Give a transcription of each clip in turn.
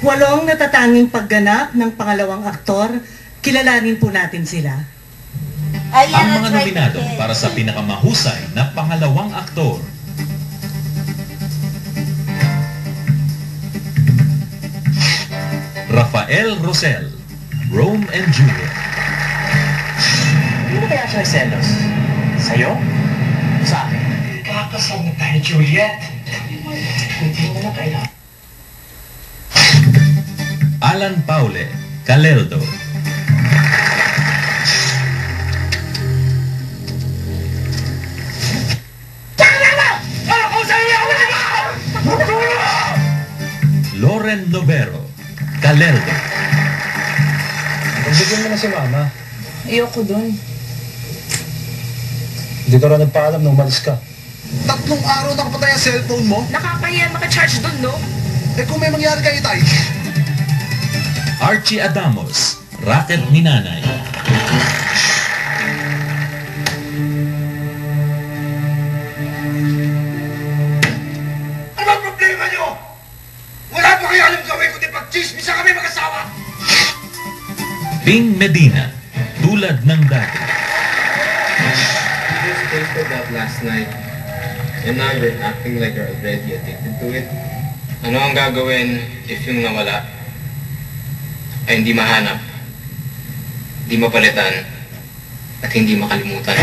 8 natatanging pagganap ng pangalawang aktor, kilalanin po natin sila. Ang mga nominado para sa pinakamahusay na pangalawang aktor. Rafael Rosel, Rome and Juliet. Hindi kaya siya selos? Sa'yo? Sa akin? Kakasal na tayo, Juliet. Hindi mo na kailangan. Alan Paule, Caleldo. Loren Novero, Caleldo. Pagbigyan mo na si Mama. Ayoko dun. Hindi ka rin nagpaalam nung umalis ka. 3 araw nakapatay ang cellphone mo? Nakakahiya maka-charge dun, no? Eh kung may mangyari kay Itay? Archie Adamos, Racket ni Nanay. Ano ang problema niyo? Wala pa kayo alam gawin kundi pag-chismisa kami mag-asawa! Bing Medina, Tulad ng Dati. You just tasted that last night, and now you're acting like you're already addicted to it. Ano ang gagawin if yung nawala ay hindi mahanap, hindi mapalitan, at hindi makalimutan?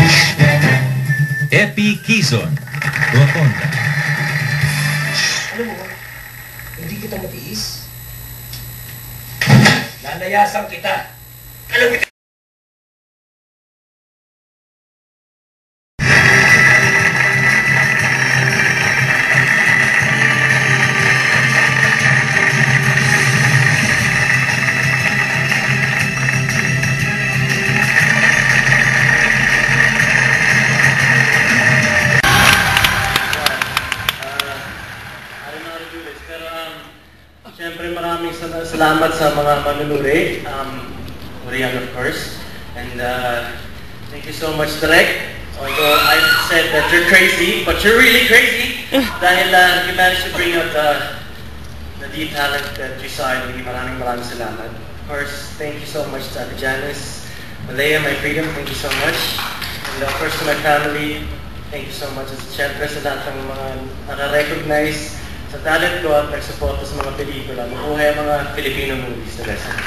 Epi Quizon, Rotonda. Alam mo, hindi kita matiis. Lalayasan kita. Alam mo, siyempre maraming salamat sa mga manunuri, Urian of course, and thank you so much Direk. Although I've said that you're crazy, but you're really crazy dahil you managed to bring out the deep talent that you saw. Maraming salamat. Of course, thank you so much to Ate Janice, Malaya, my freedom, thank you so much. And of course to my family, thank you so much. At siyempre sa lahat ng mga nare-recognize sa talent ko at nagsuporta sa mga pelikula. Mabuhay ang mga Filipino movies na lesson.